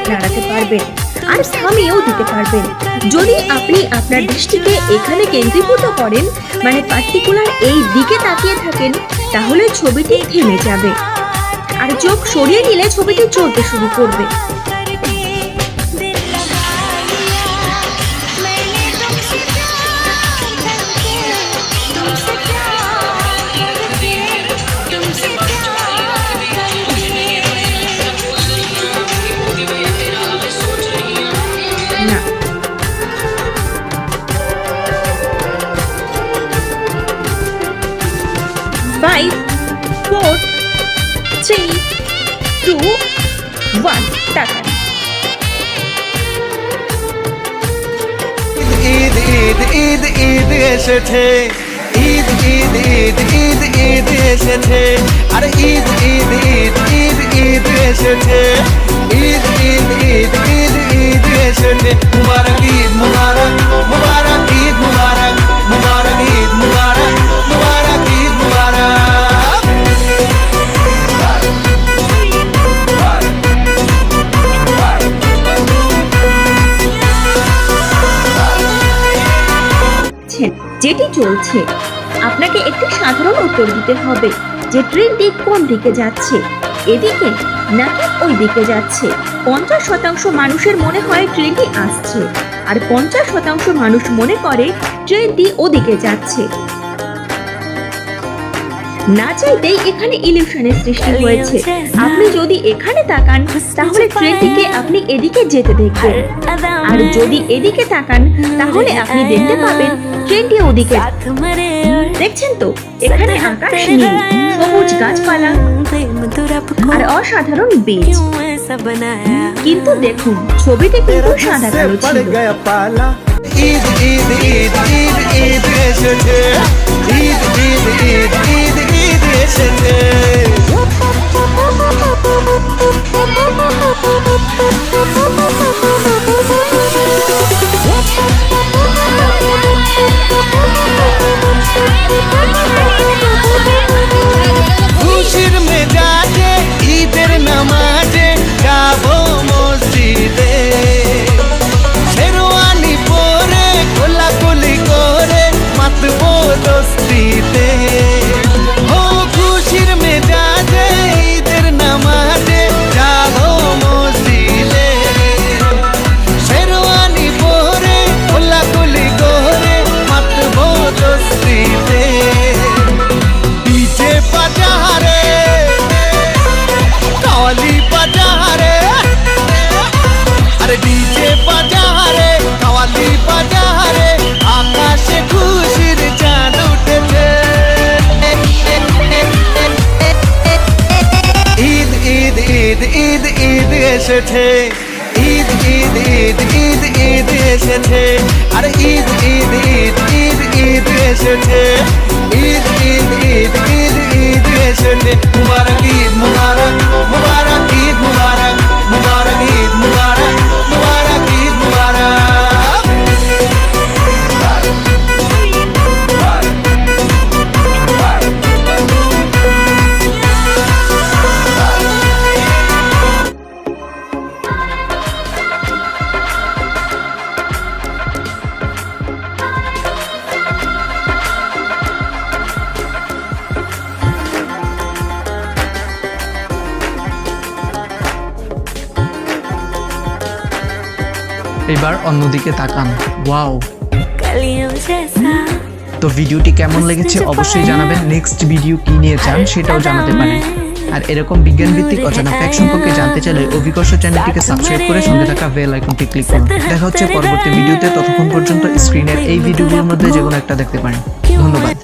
নাড়াতে পারবেন আর থামিয়েও দিতে পারবেন। যদি আপনি আপনার দৃষ্টিকে এখানে কেন্দ্রীভূত করেন, মানে পার্টিকুলার এই দিকে তাকিয়ে থাকেন, তাহলে ছবিটি থেমে যাবে, আর চোখ সরিয়ে নিলে ছবিটি চলতে শুরু করবে। না, 5, 4, 3, 2, 1 তাকান। ঈদ ঈদ ঈদ ঈদ এসেছে, ঈদ ঈদ ঈদ ঈদ ঈদ এসেছে, আর ঈদ ঈদ ঈদ ঈদ ঈদ এসেছে, ঈদ ঈদ ঈদ ঈদ ঈদ এসেছে। মুবারক ঈদ মুবারক, মুবারক ঈদ মুবারক, মুবারক ঈদ মুবারক, মুবারক ঈদ মুবারক। যেটি চলছে, আপনাকে একটি সাধারণ উত্তর দিতে হবে যে ট্রেনটি কোন দিকে যাচ্ছে, এদিকে নাকি ওই দিকে যাচ্ছে। 50% মানুষের মনে হয় ট্রেনটি আসছে, আর 50% মানুষ মনে করে ট্রেনটি ওদিকে যাচ্ছে। না চাইতেই এখানে ইলিউশনের সৃষ্টি হয়েছে। আপনি যদি এখানে তাকান, তাহলে ট্রেনটিকে আপনি এদিকে যেতে দেখবেন, আর যদি এদিকে তাকান, তাহলে আপনি দেখতে পাবেন ট্রেনটি ওদিকে। দেখছেন তো, এখানে আকাশ নীল, সবুজ গাছপালা আর অসাধারণ বীজ। কিন্তু দেখুন, ছবিতে কিন্তু সাদা কালো ছিল। ঈদ ঈদ ঈদ ঈদ ঈদ এসেছে, ঈদ ঈদ ঈদ ঈদ ঈদ এসেছে। খুশির মেজাজে ঈদের নামাজে যাবো মসজিদে, শেরওয়ানি পরে কোলাকুলি করে মাতবো দোস্তিতে। ও খুশির মেজাজে ঈদের নামাজে যাবো মসজিদে, শেরওয়ানি পরে কোলাকুলি করে মাতবো দোস্তিতে। ডিজে বাজারে, কাওয়ালি বাজারে, আরে ডিজে বাজারে, কাওয়ালি বাজারে, আকাশে খুশির চাঁদ উঠেছে। ঈদ ঈদ ঈদ ঈদ ঈদ এসেছে, ঈদ ঈদ ঈদ ঈদ ঈদ এসেছে, আর ঈদ ঈদ ঈদ ঈদ ঈদ এসেছে, ঈদ ঈদ ঈদ ঈদ ঈদ এসেছে। মুবারক ঈদ মুবারক, মুবারক ঈদ মুবারক, মুবারক ঈদ মুবারক, মুবারক ঈদ মুবারক। এবার অন্যদিকে তাকান। ওয়াও! তো ভিডিওটি কেমন লেগেছে অবশ্যই জানাবেন। নেক্সট ভিডিও কি নিয়ে চান সেটাও জানাতে পারেন। আর এরকম বিজ্ঞান ভিত্তিক অজানা ফ্যাক্ট সম্পর্কে জানতে চাইলে অভিকর্ষ চ্যানেলটিকে সাবস্ক্রাইব করে সঙ্গে থাকা বেল আইকনটি ক্লিক করুন। দেখা হচ্ছে পরবর্তী ভিডিওতে। ততক্ষণ পর্যন্ত স্ক্রিনের এই ভিডিওগুলোর মধ্যে যে কোনো একটা দেখতে পারেন। ধন্যবাদ।